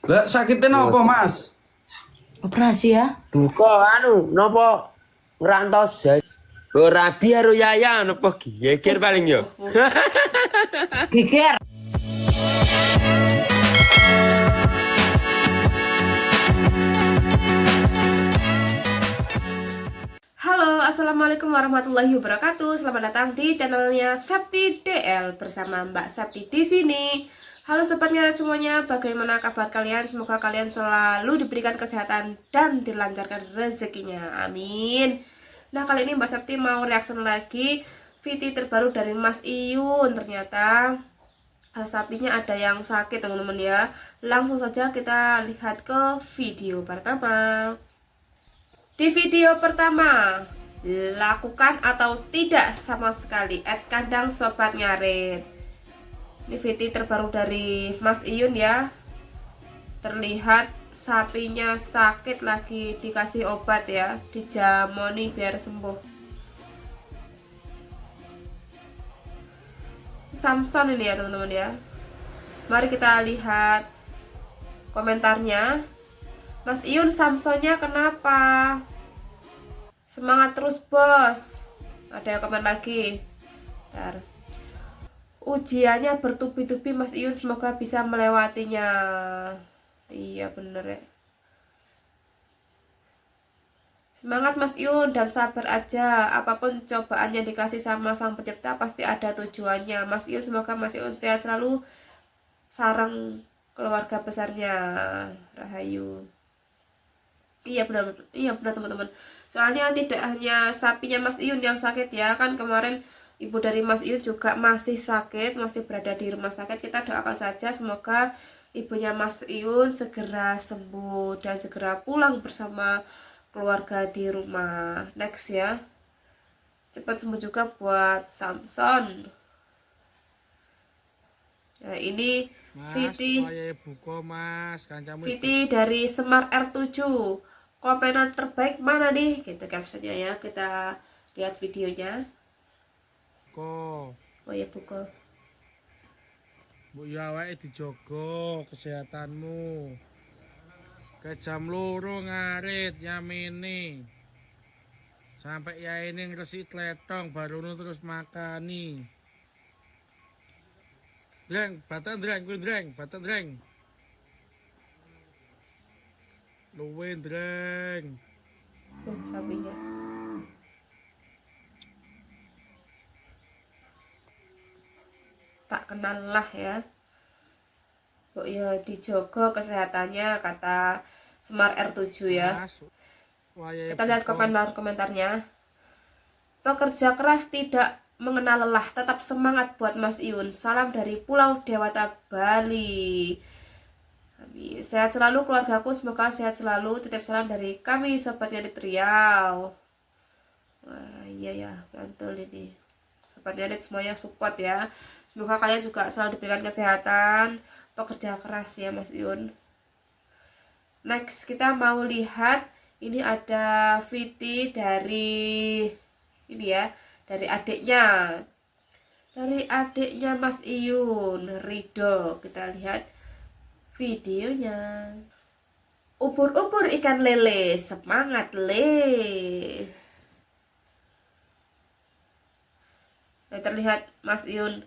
Lah sakitnya apa, Mas? Operasi ya? Duka nopo ngrantos rabi karo yaya nopo geger paling yo. Geger. Halo, assalamualaikum warahmatullahi wabarakatuh. Selamat datang di channelnya Septi DL bersama Mbak Septi di sini. Halo sobat ngaret semuanya, bagaimana kabar kalian? Semoga kalian selalu diberikan kesehatan dan dilancarkan rezekinya. Amin. Nah, kali ini Mbak Septi mau reaction lagi VT terbaru dari Mas Iyun. Ternyata sapinya ada yang sakit, teman-teman ya. Langsung saja kita lihat ke video pertama. Di video pertama, lakukan atau tidak sama sekali @kandang sobat ngarit. Ini video terbaru dari Mas Iyun ya. Terlihat sapinya sakit, lagi dikasih obat ya, dijamoni biar sembuh. Samson ini ya teman-teman ya. Mari kita lihat komentarnya. Mas Iyun, Samsonnya kenapa? Semangat terus bos. Ada yang komen lagi. Bentar. Ujiannya bertubi-tubi Mas Iyun, semoga bisa melewatinya. Iya bener ya. Semangat Mas Iyun dan sabar aja. Apapun cobaan yang dikasih sama Sang Pencipta pasti ada tujuannya. Mas Iyun, semoga Mas Iyun sehat selalu. Sarang keluarga besarnya. Rahayu. Iya benar teman-teman. Soalnya tidak hanya sapinya Mas Iyun yang sakit ya, kan kemarin ibu dari Mas Iyun juga masih sakit, masih berada di rumah sakit. Kita doakan saja semoga ibunya Mas Iyun segera sembuh dan segera pulang bersama keluarga di rumah. Next ya, cepat sembuh juga buat Samson. Nah ini Viti dari Semar R7. Komenan terbaik mana nih? Gitu captionnya ya. Kita lihat videonya. Oh ya buko. Bu ya wae dijogo kesehatanmu. Ke jam loro ngarit nyamene. Sampai ya ini ngresik tletong baru terus makani. Dreng, batan dreng, kuwi dreng, batan dreng. Luwe dreng. Sapinya. Tak kenal lah ya. Kok ya dijogo kesehatannya kata Semar R7 ya. Kita lihat komentarnya. Pekerja keras tidak mengenal lelah, tetap semangat buat Mas Iyun. Salam dari Pulau Dewata, Bali. Amin. Sehat selalu keluargaku, semoga sehat selalu. Titip salam dari kami Sobat Ngarit Riau. Wah iya ya, mantul ini. Sobat Ngarit semuanya support ya. Semoga kalian juga selalu diberikan kesehatan. Pekerja keras ya Mas Iyun. Next kita mau lihat, ini ada VT dari ini ya, dari adiknya Mas Iyun, Rido. Kita lihat videonya. Ubur-ubur ikan lele, semangat le. Nah, terlihat Mas Iyun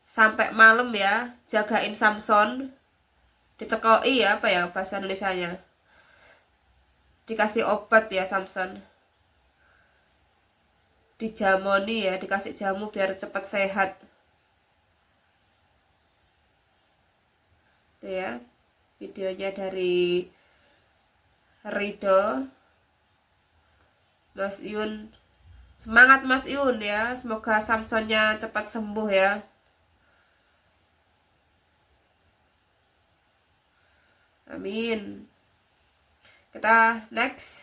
sampai malam ya, jagain Samson. Dicekoi ya, apa ya bahasa Indonesianya, dikasih obat ya Samson, dijamoni ya, dikasih jamu biar cepat sehat. Itu ya videonya dari Rido. Mas Iyun, semangat Mas Iyun ya, semoga Samsonnya cepat sembuh ya. Amin. Kita next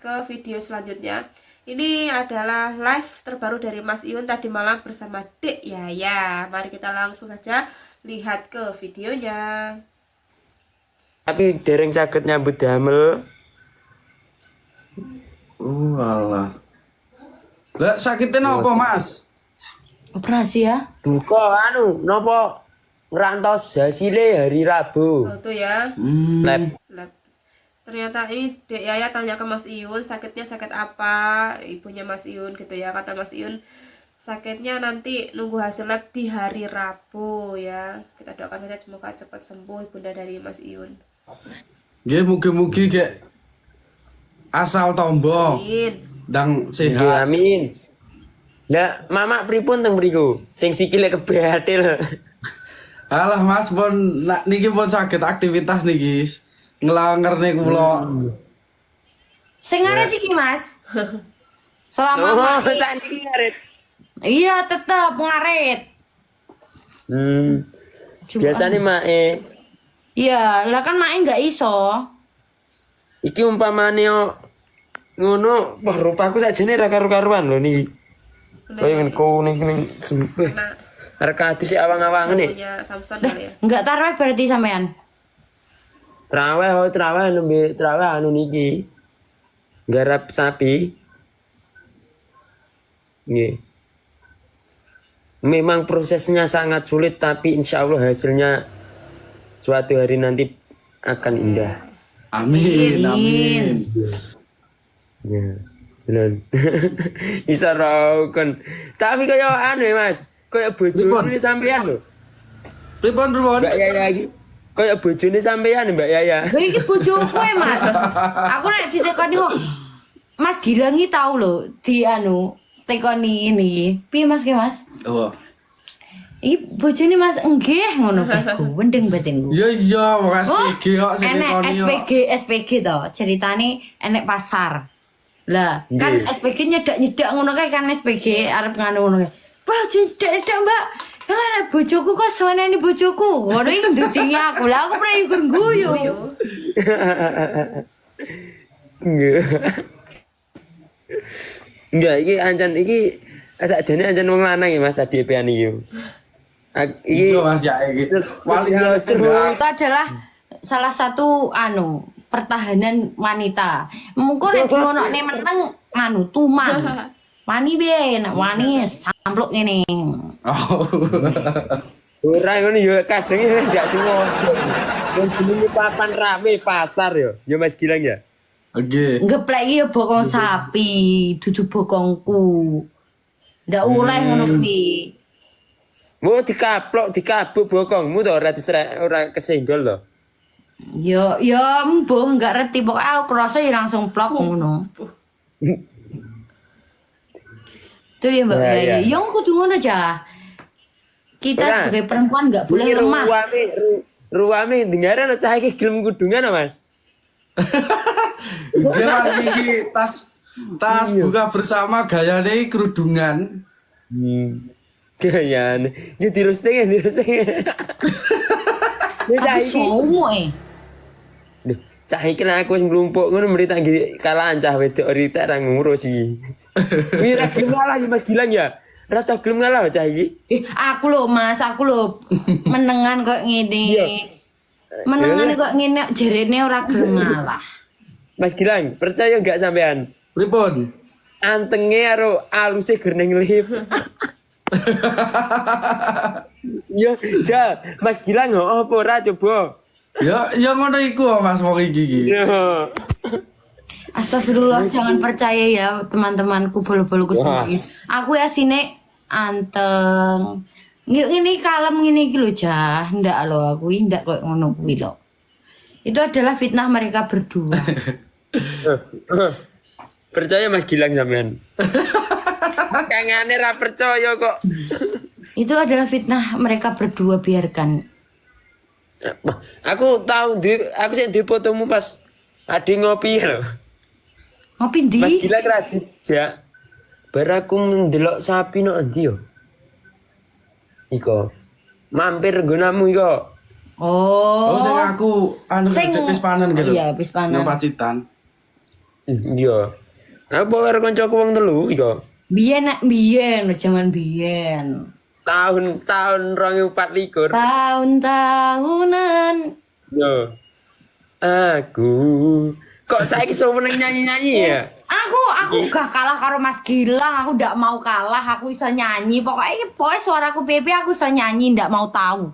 ke video selanjutnya. Ini adalah live terbaru dari Mas Iyun tadi malam bersama Dek Yaya. Mari kita langsung saja lihat ke videonya. Tapi dereng saged nyambut damel. Walah. Lah sakitnya apa, Mas? Operasi ya? Duka nopo ngerantos hasilnya hari Rabu. Oh, tuh ya. Lab. Lab. Ternyata ini Dek Yaya tanya ke Mas Iyun sakitnya sakit apa, ibunya Mas Iyun gitu ya. Kata Mas Iyun sakitnya nanti nunggu hasil lab di hari Rabu ya. Kita doakan saja semoga cepat sembuh ibunda dari Mas Iyun. Nggih mugi-mugi kayak asal tombo Amin. dan Nggih, sehat. amin. Lah, mama pripun teng mriku? Sing sikile kebatil. Alah Mas pun niki pun sakit aktivitas niki. Ngelanger nih kula. Sing ngaret iki, Mas. Selama Oh, Mae- sakniki ngarit. Iya, tetep ngaret. Biasanya mae Iya, lah kan Mae nggak iso. iki umpamane yo ngono, wah rupaku sakjane ra karu-karuan lho niki. Kaya ngene kuning sempeh. Nah, Arek ati sik awang-awang nih. punya Samson kali ya. Nggak tarawih berarti sampean. Traweh nembe traweh anu niki. Garap sapi. Nggih. Memang prosesnya sangat sulit tapi insya Allah hasilnya suatu hari nanti akan indah. Amin, amin. Ya, benar. Bisa raukon. Tapi kaya anu ya, Mas. Kaya bojone sampean lho. Pripun? Mbak Yaya iki. Kaya bojone sampean Mbak Yaya. Lho iki bojoku Mas. Aku nek ditekoni kok Mas Gilangi tahu lho di anu tekoni ini. Piye Mas ki Mas? Oh. Iki bojone Mas enggih ngono bego wendeng batinku. Iya, makas SPG kok sing enek ngekoni kok. SPG to. Ceritane enek pasar. Lah, kan Nggih. SPG nyedak-nyedak ngono kae kan SPG arep nganu ngono kae. Bah, nyedak-nyedak Mbak. Kalau ada bojoku kok seneni bojoku. Ngono iki ndudingi aku. Lah aku pernah ikut guyu. Enggak. Enggak, iki ancan iki sakjane ancan wong lanang ya Mas ADP-an iki. Iki Iya Mas ya iki. Walihan Itu adalah salah satu anu pertahanan wanita. Mungkin nek dionokne meneng anu tuman. Wani be, nek wani sampluk ngene. Oh. ora ngono ya kadang ya ndak semua. Wong jenenge papan rame pasar yo. Ya Mas Gilang ya. Oke. Ngeplek iki ya bokong sapi, dudu bokongku. Ndak oleh ngono kuwi. Mau dikaplok, dikabuk bokongmu to ora diserek ora kesenggol to. Ya mbuh enggak reti pokoke aku krasa ya langsung plok ngono. Itu ya Mbak Ya, ya. ya. Yang kudu ngono aja. Kita Ora. sebagai perempuan enggak boleh Iki lemah. ruame dengaran cah iki gelem kudungan Mas. Dia Mas iki tas buka bersama gayane kerudungan. Gayane. Ya dirosting. Ya cah Tapi iki. somo Duh, cah iki nek aku wis nglumpuk ngono mrene tak nggih kalahan cah wedok rita ra ngurus iki. Mira gelem ngalah ya Mas Gilang ya. Ra tau gelem ngalah cah iki. aku lho Mas, aku lho menengan kok ngene. Menengan kok ngene jarene ora gelem ngalah. Mas Gilang, percaya enggak sampean? Pripun? Antenge karo aluse gerneng lip. Ya, Mas Gilang apa ora coba? Ya ngono iku Mas wong iki. Ya. Astagfirullah, jangan percaya ya teman-temanku bolu-boluku semua Wah. ini. Aku ya sini anteng. Ini kalem ngene iki lho, Jah. Ndak lho aku ndak koyo ngono kuwi lho. Itu adalah fitnah mereka berdua. Percaya Mas Gilang sampean. Kangane ra percaya kok. Itu adalah fitnah mereka berdua, biarkan. Aku tahu aku sih di fotomu pas ade ngopi lho. Ngopi ndi? Mas Gilang ra dijak. Bar aku ndelok sapi no endi yo. Iko. Mampir nggonamu iko. Oh, sing Oh. aku anu wis panen gitu. Iya, wis panen. Nang Pacitan. Iya. Apa karo kancaku wong telu iko. Biyen zaman biyen. Tahun 2024. Tahun-tahunan. Yo. Aku kok saiki seneng nyanyi-nyanyi ya? Aku gak kalah karo Mas Gilang, aku ndak mau kalah, aku iso nyanyi. Pokoknya suaraku Pepe aku iso nyanyi, ndak mau tahu.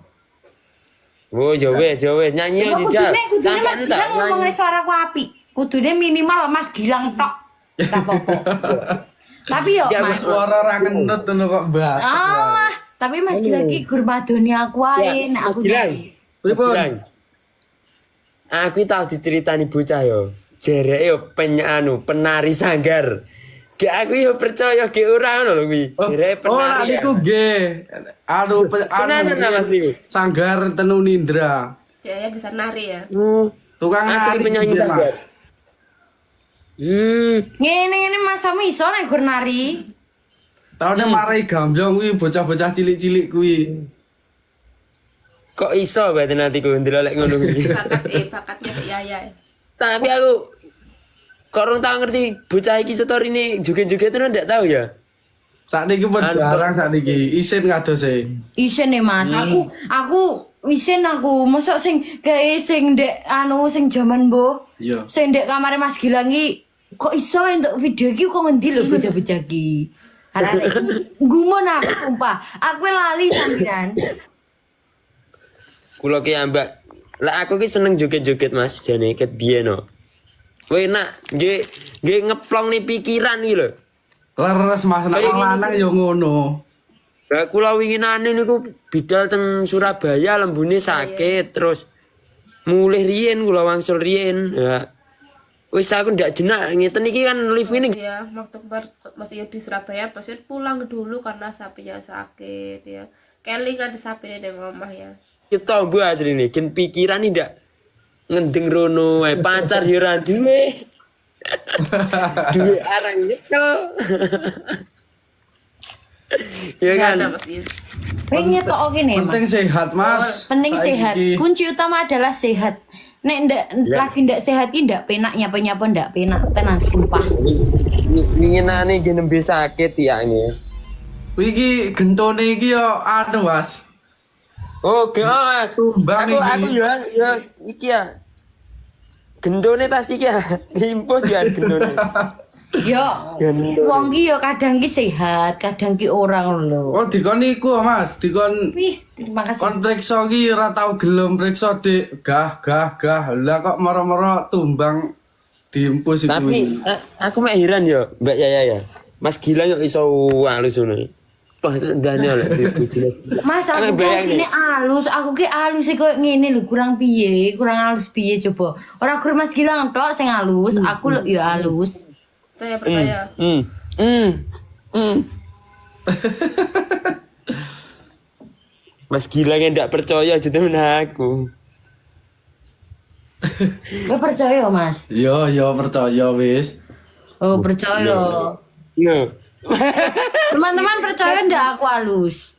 Oh, ya wes nyanyi Ya dijak. kudune Mas Gilang ngomongnya suaraku apik. Kudune minimal Mas Gilang tok. Ora apa-apa. Tapi yo Ya, Mas. Suara ra kenut ngono kok, Mbak. Tapi Mas Gilang iki gur madoni aku ae nek Mas aku Gilang. nyanyi. Pripun? Gilang. Aku tau diceritani bocah yo. Jereke yo penari sanggar. Gak aku yo percaya ge ora ngono lho kuwi. Jereke Oh, penari. niku nggih. Tenanan Mas niku. Sanggar Tenun Indra. Ya bisa nari ya. Tukang Asli nari penyanyi nggih, sanggar. Mas. Ngene Mas Sami iso nek gur nari. Taune marai gambyong kuwi bocah-bocah cilik-cilik kuwi. Kok iso berarti nanti ku ndelok ngono kuwi. Bakatnya Dek Yaya. Tapi aku kok orang tau ngerti bocah iki story-ne joget-joget itu ndak tahu ya. Sakniki pun jarang sakniki. Isin kados e. Isen nih Mas, aku isen aku mosok sing gawe sing ndek sing jaman mbok. Iya. Sing ndek kamare Mas Gilang iki kok iso entuk video iki kok ngendi lho bocah-bocah iki. Arek gumon aku sumpah. Aku lali sampean. Kula ki ambak. Lah aku ki seneng joget-joget Mas jane ket biyen no. Kowe nak nggih ngeplong nih pikiran iki lho. Leres Mas, nek wong lanang ya ngono. Lah kula winginane niku bidal teng Surabaya lembune sakit terus mulih riyen kula wangsul riyen. Ya. Wis aku ndak jenak ngeten iki kan live ini. Ya, waktu kemarin masih di Surabaya pasti pulang dulu karena sapinya sakit ya. Kelly kan ada sapinya di rumah ya. Kita mbok asline gen pikiran iki ndak ngendeng rono wae pacar yo ora duwe. Duwe arang nyekel. Ya kan. Gimana, Mas Ius? Pengen tok kene Mas. Penting sehat, Mas. Penting Saiki sehat. iki. Kunci utama adalah sehat. Nek ndak lagi ndak sehat iki ndak penak nyapa-nyapa ndak penak tenan sumpah. Winginane gen nembe sakit ya ini. Kuwi iki gentone iki yo Mas. Oh, Mas. Tumbang Aku iki. ya iki ya. Gendone tas iki ya. Impos ya gendone. Yo, wong ki yo kadang ki sehat, kadang ki ora ngono lho. Oh, dikon iku Mas, dikon Wih, terima kasih. kon priksa ki ora tau gelem priksa Dik. Gah. Lah kok moro-moro tumbang diimpus iku. Tapi aku mek heran yo, Mbak Yaya ya. Mas Gilang yo iso halus ngono. Pas ndane oleh jelas. Mas aku sini halus, aku ki halus e koyo ngene lho, kurang halus piye coba. Ora gur Mas Gilang tok sing halus, aku lho yo halus. Saya percaya. Mas Gilang yang ndak percaya aja temen aku. Kowe percaya, Mas? Yo percaya wis. Oh, percaya. No. Teman-teman percaya ndak aku halus?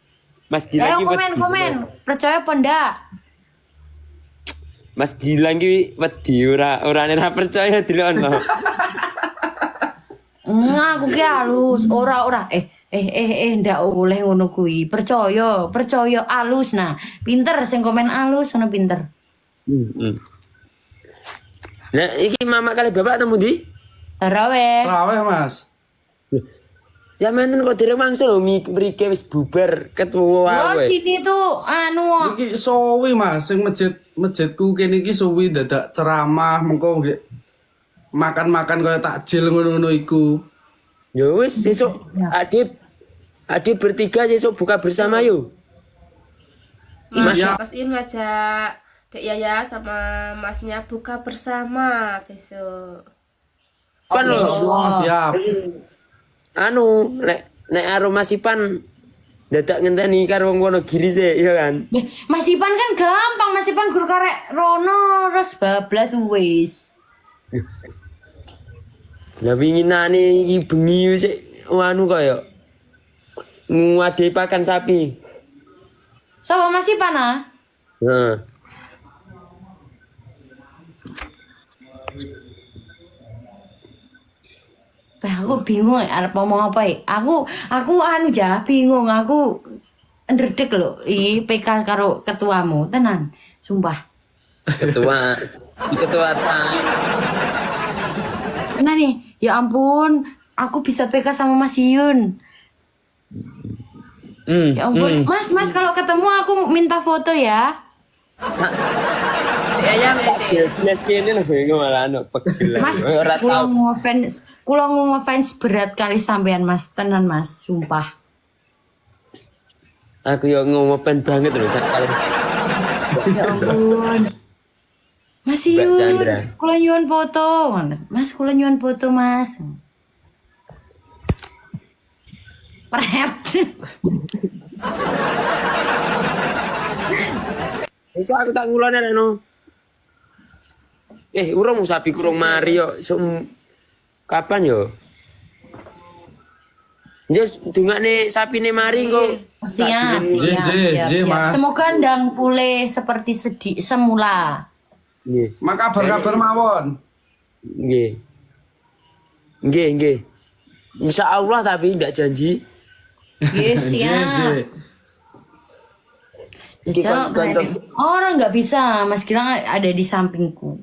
Mas Gilang ki komen. Percaya apa ndak? Mas Gilang ki wedi ora percaya dilokno. Aku ki halus, ora. Ndak oleh ngono kuwi. Percaya halus. Nah, pinter sing komen halus ngono pinter. Nah, iki mama kali bapak temu di? Taraweh. Raweh Mas. Ya menten kok dereng wangsul lho mriki wis bubar ketua Oh, wae. sini tuh Iki suwi Mas, sing masjidku kene iki suwi dadak ceramah mengko nggih makan-makan kaya takjil ngono-ngono iku. Ya wis sesuk adik bertiga sesuk buka bersama yuk. Mas Iya. Mas Ius ngajak Dek Yaya sama masnya buka bersama besok. Pan lho. Oh, siap. Anu nek aroma sipan dadak ngenteni karo wong Wonogiri sih, iya kan? Mas Ipan kan gampang, Mas Ipan gur karek rono terus bablas wis. Lah winginane iki bengi sik anu kaya nguade pakan sapi. Sapa Mas Ipan ah? Heeh. Aku bingung arep ngomong apa ya. Aku bingung. Aku ndredeg lho PK karo ketuamu, tenan. Sumpah. Ketua Nah nih, ya ampun, aku bisa PK sama Mas Yun. Ya ampun, Mas kalau ketemu aku minta foto ya. Ya berarti. Jelas kene lho malah ono pegel. Mas, Ora tau. kula ngefans berat kali sampean Mas, tenan Mas, sumpah. Aku yo ngomong banget lho sakal. Ya ampun. Mas Mbak Yun, Chandra. kula nyuwun foto. Mas, kula nyuwun foto, Mas. Pret. Iso aku tak ngulone nek no. Urung sapi kurung mari yo. Kapan yo? Jes dungane sapine mari kok. Siap, J, Mas. Semoga ndang pulih seperti semula. Nggih. Mak kabar-kabar mawon. Nggih. Nggih. Insya Allah tapi tidak janji. Yes, J. siap. Jajal, orang nggak bisa, Mas Gilang ada di sampingku.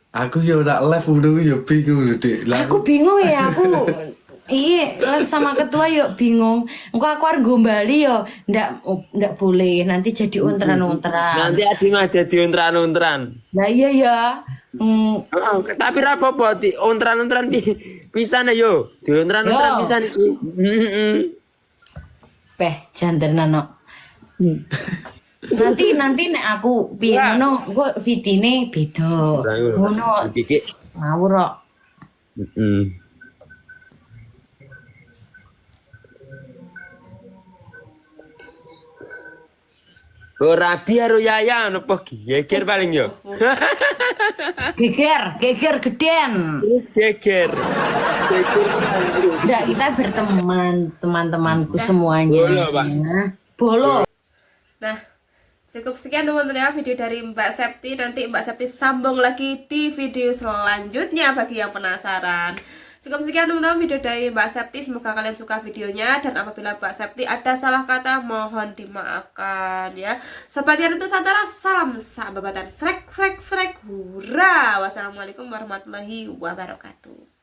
Aku ya udah live udah ya bingung lho, Dik. Lah, Aku bingung ya, iya live sama ketua yuk bingung. Engko aku harus gombali yo, ndak boleh nanti jadi untran-untran. Nanti Adi mah jadi untran-untran. Nah iya ya. Tapi ra apa-apa di untran-untran pisan yo. Di untran-untran Yo. pisan iki. Peh jantenan no. Nanti nek aku piye ngono, engko vitine beda. Ngono Iki. ngawur kok. Rabi karo Yaya ono apa geger paling yo. Geger geden. Terus geger. Nggak, kita berteman, teman-temanku semuanya. Bolo, Pak. Bolo. Nah, cukup sekian teman-teman ya video dari Mbak Septi. Nanti Mbak Septi sambung lagi di video selanjutnya bagi yang penasaran. Cukup sekian teman-teman video dari Mbak Septi. Semoga kalian suka videonya. Dan apabila Mbak Septi ada salah kata, mohon dimaafkan ya. Sobat yang itu Santara, salam sahabatan. Srek, srek, srek. Hurra. Wassalamualaikum warahmatullahi wabarakatuh.